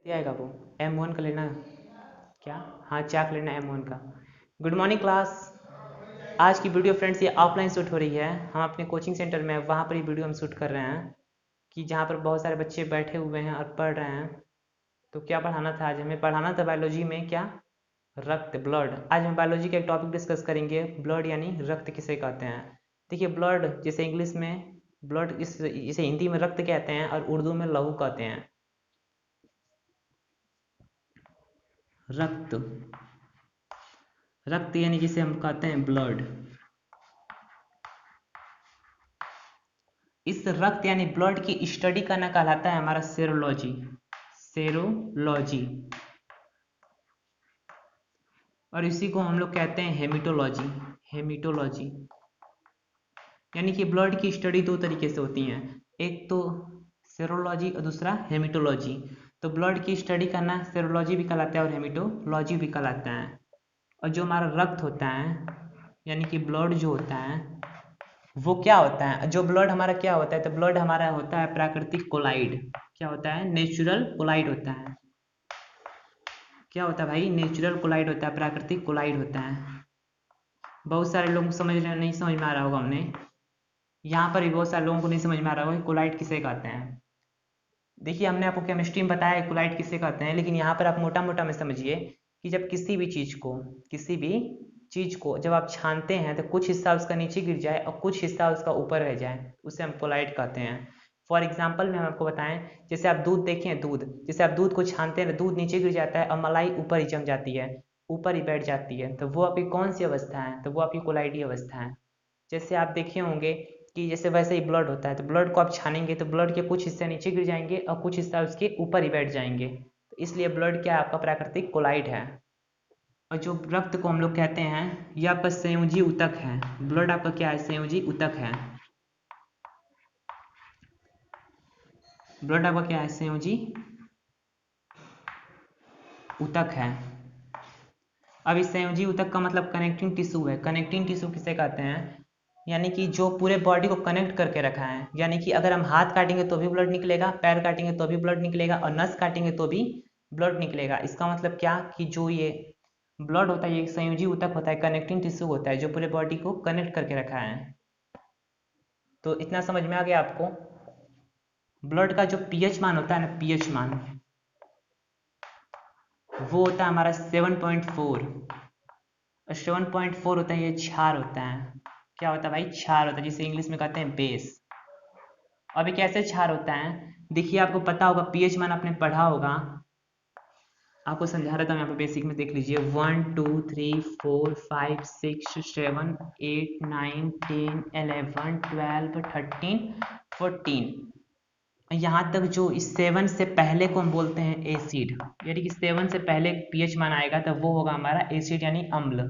आएगा वो M1 का लेना क्या? हाँ, चाक लेना M1 का। Good morning class. आज की वीडियो फ्रेंड्स ये ऑफलाइन शूट हो रही है। हम अपने कोचिंग सेंटर में वहाँ पर ही वीडियो हम शूट कर रहे हैं कि जहाँ पर बहुत सारे बच्चे बैठे हुए हैं और पढ़ रहे हैं। तो क्या पढ़ाना था आज? हमें पढ़ाना था बायोलॉजी में क्या? रक्त, ब्लड। आज हम बायोलॉजी का एक टॉपिक डिस्कस करेंगे, ब्लड यानी रक्त किसे कहते हैं। देखिए, ब्लड जैसे इंग्लिश में ब्लड, इसे हिंदी में रक्त कहते हैं और उर्दू में लहू कहते हैं। रक्त, रक्त यानी जिसे हम कहते हैं ब्लड। इस रक्त यानी ब्लड की स्टडी करना कहलाता है हमारा सेरोलॉजी। सेरोलॉजी। और इसी को हम लोग कहते हैं हेमिटोलॉजी। हेमिटोलॉजी यानी कि ब्लड की स्टडी दो तरीके से होती हैं, एक तो सेरोलॉजी और दूसरा हेमिटोलॉजी। तो ब्लड की स्टडी करना सेरोलॉजी भी कहलाता है और हेमिटोलॉजी भी कहलाता है। और जो हमारा रक्त होता है यानी कि ब्लड जो होता है वो क्या होता है? जो ब्लड हमारा क्या होता है? तो ब्लड हमारा होता है प्राकृतिक कोलाइड। क्या होता है? नेचुरल कोलाइड होता है। क्या होता है भाई? नेचुरल कोलाइड होता है, प्राकृतिक कोलाइड होता है। बहुत सारे लोग नहीं समझ में आ रहा होगा हमने यहाँ पर भी बहुत सारे लोगों को नहीं समझ में आ रहा होगा कि कोलाइड किसे कहते हैं। देखिए, हमने आपको केमिस्ट्री में बताया है कोलाइड किसे कहते हैं, लेकिन यहाँ पर आप मोटा मोटा में समझिए कि जब किसी भी चीज़ को जब आप छानते हैं तो कुछ हिस्सा उसका नीचे गिर जाए और कुछ हिस्सा उसका ऊपर रह जाए, उसे हम कोलाइड कहते हैं। फॉर एग्जाम्पल में हम आपको बताएं, जैसे आप दूध देखें, जैसे आप दूध को छानते हैं, दूध नीचे गिर जाता है और मलाई ऊपर ही जम जाती है, ऊपर ही बैठ जाती है, तो वो आपकी कौन सी अवस्था है? तो वो आपकी कोलाइडी अवस्था है। जैसे आप देखे होंगे कि जैसे वैसे ही ब्लड होता है, तो ब्लड को आप छानेंगे तो ब्लड के कुछ हिस्से नीचे गिर जाएंगे और कुछ हिस्सा उसके ऊपर ही बैठ जाएंगे। तो इसलिए ब्लड क्या है? आपका प्राकृतिक कोलाइड है। और जो रक्त को हम लोग कहते हैं ये आपका संयोजी ऊतक है। ब्लड आपका क्या है? संयोजी ऊतक है। ब्लड आपका क्या है? संयोजी ऊतक है। अब इस संयोजी ऊतक का मतलब कनेक्टिंग टिश्यू है। कनेक्टिंग टिश्यू किसे कहते हैं? यानी कि जो पूरे बॉडी को कनेक्ट करके रखा है। यानी कि अगर हम हाथ काटेंगे तो भी ब्लड निकलेगा, पैर काटेंगे तो भी ब्लड निकलेगा और नस काटेंगे तो भी ब्लड निकलेगा। इसका मतलब क्या कि जो ये ब्लड होता है ये एक संयोजी ऊतक होता है, कनेक्टिंग टिश्यू होता है जो पूरे बॉडी को कनेक्ट करके रखा है। तो इतना समझ में आ गया आपको? ब्लड का जो पीएच मान होता है ना, पीएच मान, वो होता है हमारा 7.4। और 7.4 होता है ये क्षार होता है। क्या होता है भाई? क्षार होता है, जिसे इंग्लिश में कहते हैं बेस। अब ये कैसे क्षार होता है? देखिए, आपको पता होगा, पीएच मान आपने पढ़ा होगा। आपको समझा रहा था मैं, यहाँ पे बेसिक में देख लीजिए, 1 2 3 4 5 6 7 8 9 10 11 12 13 14। यहाँ तक जो इस 7 से पहले को हम बोलते हैं एसिड। यानी कि 7 से पहले पीएच मान आएगा तो वो होगा हमारा एसिड यानी अम्ल।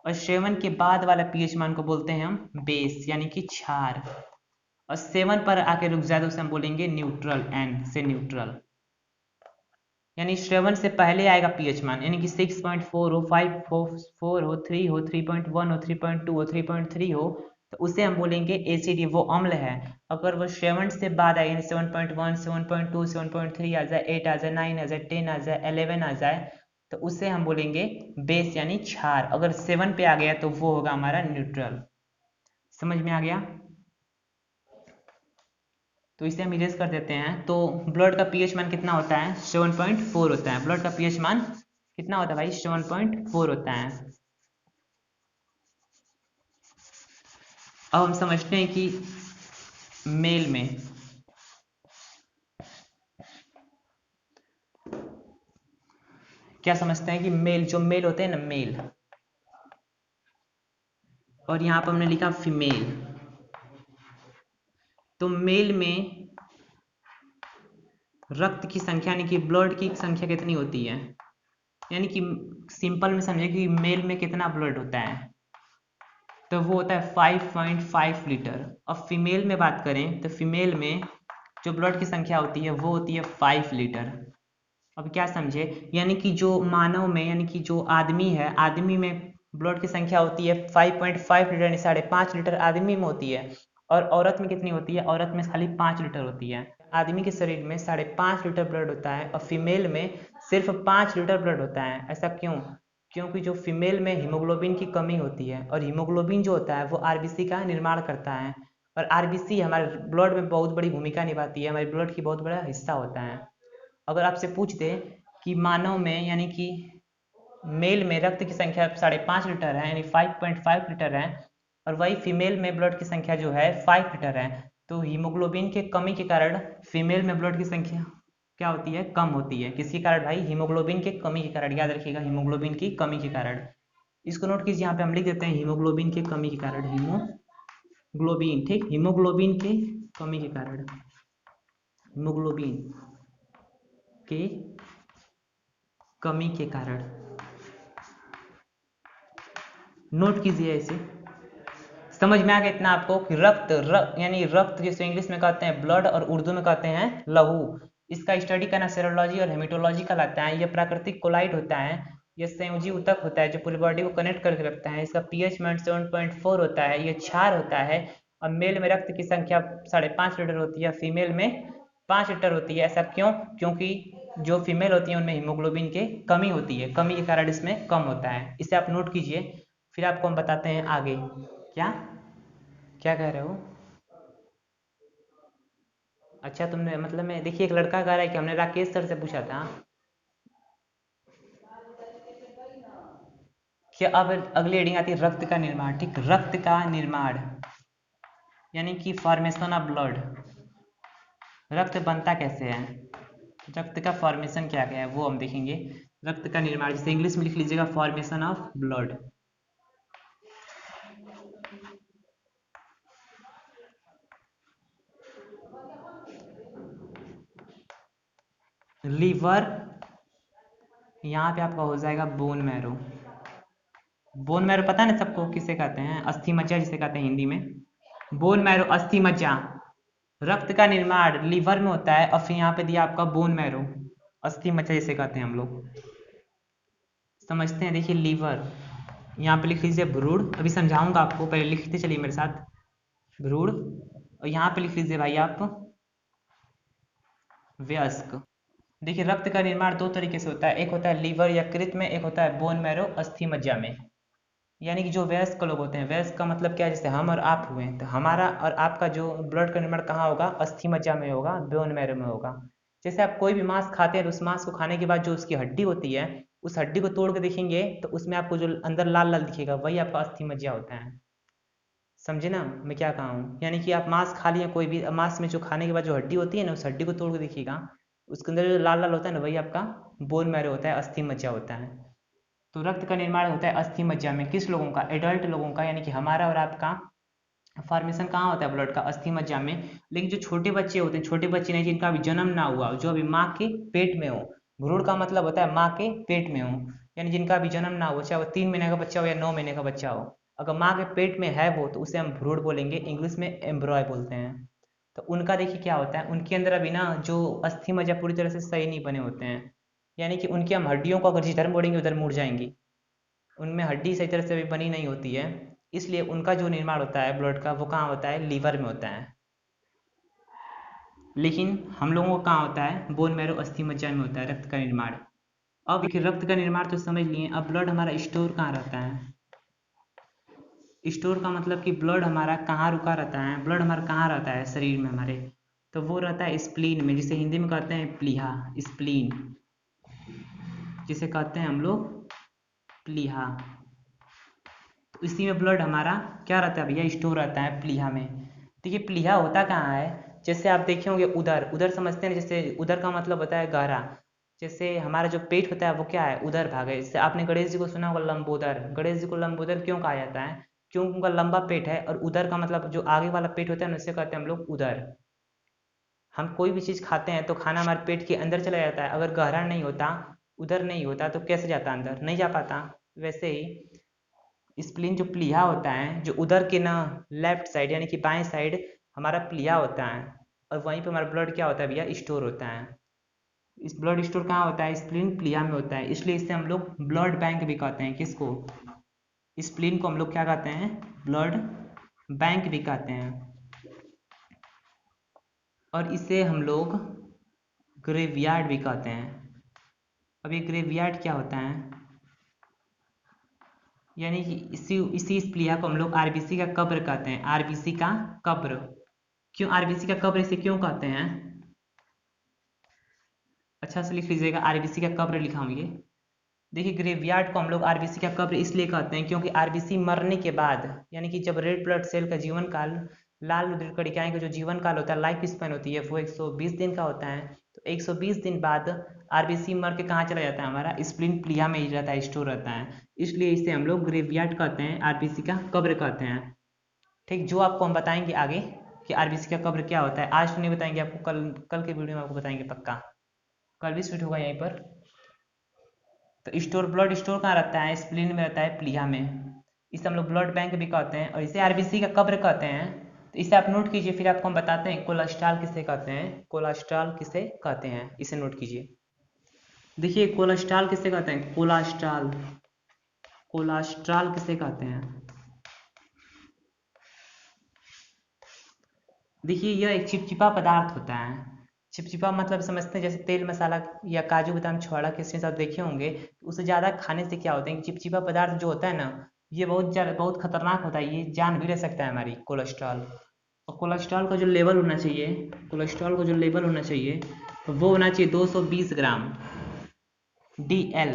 और 7 के बाद वाला पीएच मान को बोलते हैं हम बेस यानी कि क्षार। और 7 पर आके रुक जाए तो उसे हम बोलेंगे न्यूट्रल, एन से न्यूट्रल। यानी 7 से पहले आएगा पीएच मान, यानी कि 6.4 हो, 5.4 हो, 3 हो, 3.1 हो, 3.2 हो, 3.3 हो, तो उसे हम बोलेंगे एसिड, वो अम्ल है। अगर वो 7 से बाद आए, यानी 7.1 7.2 7.3 आ जाए, 8 आ जाए, 9 आ जाए, 10 आ जाए, 11 आ जाए, तो उसे हम बोलेंगे बेस यानी क्षार। अगर 7 पे आ गया तो वो होगा हमारा न्यूट्रल। समझ में आ गया? तो इसे हम इरेज कर देते हैं। तो ब्लड का पीएच मान कितना होता है? 7.4 होता है। ब्लड का पीएच मान कितना होता है भाई? 7.4 होता है। अब हम समझते हैं कि मेल में क्या समझते हैं कि मेल होते हैं ना, मेल, और यहाँ पर हमने लिखा फीमेल। तो मेल में रक्त की संख्या यानी कि ब्लड की संख्या कितनी होती है? यानी कि सिंपल में समझे कि मेल में कितना ब्लड होता है, तो वो होता है 5.5 लीटर। अब फीमेल में बात करें तो फीमेल में जो ब्लड की संख्या होती है वो होती है 5 लीटर। अब क्या समझे? यानी कि जो मानव में, यानी कि जो आदमी है, आदमी में ब्लड की संख्या होती है 5.5 लीटर, यानी 5.5 लीटर आदमी में होती है। और औरत में कितनी होती है? औरत में खाली 5 लीटर होती है। आदमी के शरीर में 5.5 लीटर ब्लड होता है और फीमेल में सिर्फ 5 लीटर ब्लड होता है। ऐसा क्यों? क्योंकि जो फीमेल में हीमोग्लोबिन की कमी होती है और हीमोग्लोबिन जो होता है वो आरबीसी का निर्माण करता है और आरबीसी हमारे ब्लड में बहुत बड़ी भूमिका निभाती है, हमारे ब्लड की बहुत बड़ा हिस्सा होता है। अगर आपसे पूछ दे कि मानव में यानी कि मेल में रक्त की संख्या 5.5 लीटर है यानी 5.5 लीटर है और वही फीमेल में ब्लड की संख्या जो है 5 लीटर है, तो हीमोग्लोबिन के कमी के कारण फीमेल में ब्लड की संख्या क्या होती है? कम होती है। किसके कारण भाई? हीमोग्लोबिन के कमी के कारण। याद रखिएगा, हीमोग्लोबिन की कमी के कारण। इसको नोट कीजिए, यहाँ पे हम लिख देते हैं हीमोग्लोबिन के कमी के कारण। हीमोग्लोबिन, ठीक, हीमोग्लोबिन के कमी के कारण, हीमोग्लोबिन के कमी के कारण। नोट कीजिए इसे। समझ में आ गया इतना आपको कि रक्त यानी रक्त जिसे इंग्लिश में कहते हैं ब्लड और उर्दू में कहते हैं लहू, इसका स्टडी करना सेरोलॉजी और हेमेटोलॉजी कहलाता है। यह प्राकृतिक कोलाइड होता है, यह संयोजी ऊतक होता है जो पूरी बॉडी को कनेक्ट करके रखता है। इसका पीएच 7.4 होता है, यह क्षार होता है और मेल में रक्त की संख्या 5.5 लीटर होती है, फीमेल में 5 लीटर होती है। ऐसा क्यों? क्योंकि जो फीमेल होती है उनमें हीमोग्लोबिन के कमी होती है, कमी के कारण इसमें कम होता है। इसे आप नोट कीजिए, फिर आपको हम बताते हैं आगे। क्या क्या कह रहे हो? अच्छा, तुमने मतलब मैं देखिए एक लड़का कह रहा है कि हमने राकेश सर से पूछा था कि अब अगली हेडिंग आती है रक्त का निर्माण। ठीक, रक्त का निर्माण यानी कि फॉर्मेशन ऑफ ब्लड। रक्त बनता कैसे है, रक्त का फॉर्मेशन क्या क्या है वो हम देखेंगे। रक्त का निर्माण जिसे इंग्लिश में लिख लीजिएगा फॉर्मेशन ऑफ ब्लड। लीवर, यहाँ पे आपका हो जाएगा बोन मैरो। बोन मैरो पता है ना सबको, किसे कहते हैं? अस्थि मज्जा जिसे कहते हैं हिंदी में, बोन मैरो, अस्थि मज्जा। रक्त का निर्माण लीवर में होता है और फिर यहाँ पे दिया आपका बोन मैरो, अस्थि मज्जा जिसे कहते हैं हम लोग। समझते हैं, देखिए लीवर, यहाँ पे लिख लीजिए भ्रूण, अभी समझाऊंगा आपको, पहले लिखते चलिए मेरे साथ, भ्रूण। और यहाँ पे लिख लीजिए भाई आप वयस्क। देखिए रक्त का निर्माण दो तरीके से होता है, एक होता है लीवर यकृत में, एक होता है बोन मैरो अस्थि मज्जा में। यानी कि जो वयस्क लोग होते हैं, वयस्क का मतलब क्या है? जैसे हम और आप हुए, तो हमारा और आपका जो ब्लड का निर्माण कहाँ होगा? अस्थि मज्जा में होगा, बोन मैरो में होगा। जैसे आप कोई भी मांस खाते हैं तो उस मांस को खाने के बाद जो उसकी हड्डी होती है, उस हड्डी को तोड़ के देखेंगे तो उसमें आपको जो अंदर लाल लाल दिखेगा वही आपका अस्थि मज्जा होता है। समझे ना मैं क्या कहा हूँ? यानी कि आप मांस खा लिए, कोई भी मांस में जो खाने के बाद जो हड्डी होती है ना, उस हड्डी को तोड़ के देखिएगा, उसके अंदर जो लाल लाल होता है ना, वही आपका बोन मैरो होता है, अस्थि मज्जा होता है। तो रक्त का निर्माण होता है अस्थि मज्जा में। किस लोगों का? एडल्ट लोगों का, यानी कि हमारा और आपका फॉर्मेशन कहाँ होता है ब्लड का? अस्थि मज्जा में। लेकिन जो छोटे बच्चे होते हैं, छोटे बच्चे नहीं जिनका अभी जन्म ना हुआ, जो अभी माँ के पेट में हो, भ्रूण का मतलब होता है माँ के पेट में हो, यानी जिनका अभी जन्म ना हुआ, चाहे वो 3 महीने का बच्चा हो या 9 महीने का बच्चा हो, अगर माँ के पेट में है वो, तो उसे हम भ्रूण बोलेंगे, इंग्लिश में एम्ब्रॉय बोलते हैं। तो उनका देखिए क्या होता है, उनके अंदर अभी ना जो अस्थि मज्जा पूरी तरह से सही नहीं बने होते हैं, यानी कि उनकी हम हड्डियों को अगर जिधर मोड़ेंगे उधर मुड़ जाएंगी, उनमें हड्डी सही तरह से अभी बनी नहीं होती है, इसलिए उनका जो निर्माण होता है ब्लड का वो कहाँ होता है? लीवर में होता है। लेकिन हम लोगों को कहाँ होता है? बोन मैरो अस्थि मज्जा में होता है रक्त का निर्माण। अब देखिए रक्त का निर्माण तो समझ लिए, अब ब्लड हमारा स्टोर कहाँ रहता है? स्टोर का मतलब कि ब्लड हमारा कहाँ रुका रहता है, ब्लड हमारा कहाँ रहता है शरीर में हमारे? तो वो रहता है स्प्लीन में, जिसे हिंदी में कहते हैं प्लीहा, स्प्लीन जिसे कहते हैं हम लोग प्लीहा। तो इसी में ब्लड हमारा क्या रहता है भैया? स्टोर रहता है प्लीहा में। देखिए प्लीहा होता कहाँ है? जैसे आप देखे होंगे उदर, उदर समझते हैं ना, जैसे उदर का मतलब होता है गहरा। जैसे हमारा जो पेट होता है वो क्या है? उदर भाग है। जैसे आपने गणेश जी को सुना होगा लंबोदर, गणेश जी को लंबोदर क्यों कहा जाता है? क्योंकि उनका लंबा पेट है, और उदर का मतलब जो आगे वाला पेट होता है ना, उसे कहते हैं हम लोग उदर। हम कोई भी चीज़ खाते हैं तो खाना हमारे पेट के अंदर चला जाता है, अगर गहरा नहीं होता, उधर नहीं होता, तो कैसे जाता अंदर? नहीं जा पाता। वैसे ही स्प्लीन जो प्लीहा होता है, जो उधर के ना लेफ्ट साइड यानी कि बाएं साइड हमारा प्लीहा होता है, और वहीं पे हमारा ब्लड क्या होता है भैया? स्टोर होता है। इस ब्लड स्टोर कहाँ होता है? स्प्लीन प्लीहा में होता है, इसलिए इसे हम लोग ब्लड बैंक भी कहते हैं। किसको? स्प्लीन को हम लोग क्या कहते हैं? ब्लड बैंक भी कहते हैं। और इसे हम लोग ग्रेवयार्ड भी कहते हैं। अब ये ग्रेवयार्ड क्या होता है, यानी कि इसी इस प्लीहा को हम लोग आरबीसी का कब्र कहते हैं। आरबीसी का कब्र, क्यों आरबीसी का कब्र इसे क्यों कहते हैं, अच्छा से लिख लीजिएगा, आरबीसी का कब्र लिखा हूँ ये। देखिए ग्रेवयार्ड को हम लोग आरबीसी का कब्र इसलिए कहते हैं क्योंकि आरबीसी मरने के बाद, यानी कि जब रेड ब्लड सेल का जीवन काल, लाल रुधिर कणिकाएं का जो जीवन काल होता है, लाइफ स्पैन होती है, वो 120 दिन का होता है। तो 120 दिन बाद आरबीसी मर के कहाँ चला जाता है, हमारा स्प्लीन प्लीहा में ही रहता है, स्टोर रहता है। इसलिए इसे हम लोग ग्रेवयार्ड कहते हैं, आरबीसी का कब्र कहते हैं। ठीक, जो आपको हम बताएंगे आगे कि आरबीसी का कब्र क्या होता है। आज तो नहीं बताएंगे आपको, कल के वीडियो में आपको बताएंगे पक्का, कल भी स्वीट होगा यहीं पर। तो स्टोर, ब्लड स्टोर कहाँ रहता है, स्प्लीन में रहता है, प्लीहा में। इसे हम लोग ब्लड बैंक भी कहते हैं और इसे आरबीसी का कब्र कहते हैं। तो इसे आप नोट कीजिए, फिर आपको हम बताते हैं कोलेस्ट्रॉल किसे कहते हैं, कोलेस्ट्रॉल किसे कहते हैं, इसे नोट कीजिए। देखिए कोलेस्ट्रॉल किसे कहते हैं, कोलेस्ट्रॉल, कोलेस्ट्रॉल किसे कहते हैं। देखिए यह एक चिपचिपा पदार्थ होता है। चिपचिपा मतलब समझते हैं जैसे तेल मसाला या काजू बादाम छोड़ा किसी सब देखे होंगे, उसे ज़्यादा खाने से क्या होता है कि चिपचिपा पदार्थ जो होता है ना, ये बहुत खतरनाक होता है, ये जान भी ले सकता है हमारी, कोलेस्ट्रॉल। और कोलेस्ट्रॉल का जो लेवल होना चाहिए, कोलेस्ट्रॉल का जो लेवल होना चाहिए वो होना चाहिए 220 ग्राम DL।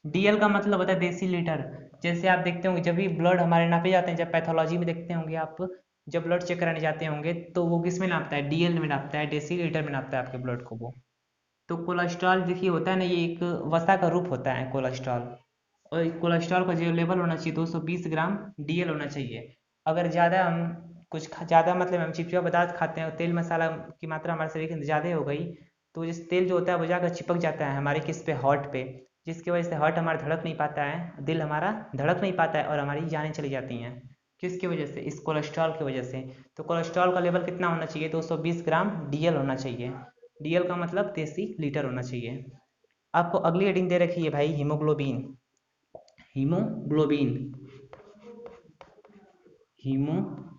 DL का मतलब होता है देसी लीटर। जैसे आप देखते होंगे जब भी ब्लड हमारे नापे जाते हैं, जब पैथोलॉजी में देखते होंगे आप, जब ब्लड चेक कराने जाते होंगे तो वो किस में नापता है, DL में नापता है, डेसी लीटर में नापता है आपके ब्लड को वो। तो कोलेस्ट्रॉल देखिए होता है ना, ये एक वसा का रूप होता है कोलेस्ट्रॉल। और कोलेस्ट्रॉल का जो लेवल होना चाहिए 220 ग्राम DL होना चाहिए। अगर ज़्यादा हम ज़्यादा मतलब हम चिपचिपा पदार्थ खाते हैं और तेल मसाला की मात्रा हमारे शरीर के अंदर ज़्यादा हो गई, तो जिस तेल जो होता है वो जाकर चिपक जाता है हमारे किस पे, हार्ट पे, जिसकी वजह से हार्ट हमारा धड़क नहीं पाता है, दिल हमारा धड़क नहीं पाता है और हमारी जानें चली जाती हैं। किसकी वजह से, इस कोलेस्ट्रॉल की वजह से। तो कोलेस्ट्रॉल का लेवल कितना होना चाहिए, 220 ग्राम DL होना चाहिए। DL का मतलब देसी लीटर होना चाहिए। आपको अगली हेडिंग दे रखी है भाई, हीमोग्लोबिन। हीमोग्लोबिन, हीमोग्लोबिन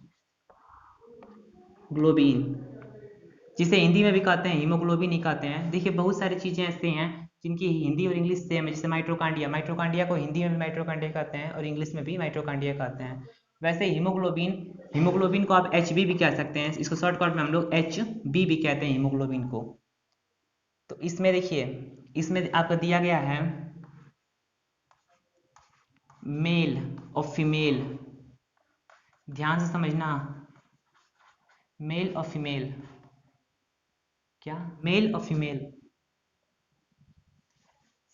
जिसे हिंदी में भी कहते हैं हीमोग्लोबिन ही कहते हैं। देखिए बहुत सारी चीज़ें ऐसी हैं जिनकी हिंदी और इंग्लिश सेम है, जैसे माइटोकांड्रिया, माइटोकांड्रिया को हिंदी में भी माइटोकांड्रिया कहते हैं और इंग्लिश में भी माइटोकांड्रिया कहते हैं। वैसे हीमोग्लोबिन, हीमोग्लोबिन को आप HB भी कह सकते हैं, इसको शॉर्टकट में हम लोग HB भी कहते हैं हीमोग्लोबिन को। तो इसमें देखिए, इसमें आपको दिया गया है मेल और फीमेल, ध्यान से समझना, मेल और फीमेल, क्या मेल और फीमेल।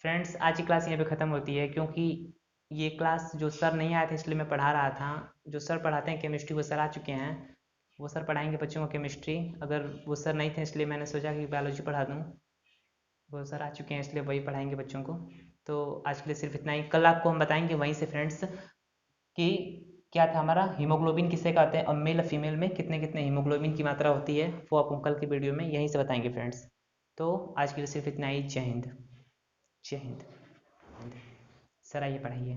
फ्रेंड्स आज की क्लास यहाँ पे ख़त्म होती है, क्योंकि ये क्लास जो सर नहीं आए थे इसलिए मैं पढ़ा रहा था। जो सर पढ़ाते हैं केमिस्ट्री वो सर आ चुके हैं, वो सर पढ़ाएंगे बच्चों को केमिस्ट्री। अगर वो सर नहीं थे इसलिए मैंने सोचा कि बायोलॉजी पढ़ा दूँ, वो सर आ चुके हैं इसलिए वही पढ़ाएंगे बच्चों को। तो आज के लिए सिर्फ इतना ही, कल आपको हम बताएंगे वहीं से फ्रेंड्स कि क्या था हमारा हीमोग्लोबिन किसे कहते हैं और मेल और फीमेल में कितने कितने हीमोग्लोबिन की मात्रा होती है, वो आपको कल की वीडियो में यहीं से बताएंगे फ्रेंड्स। तो आज के लिए सिर्फ इतना ही, जय हिंद, जय हिंद। सर आइए पढ़ाइए।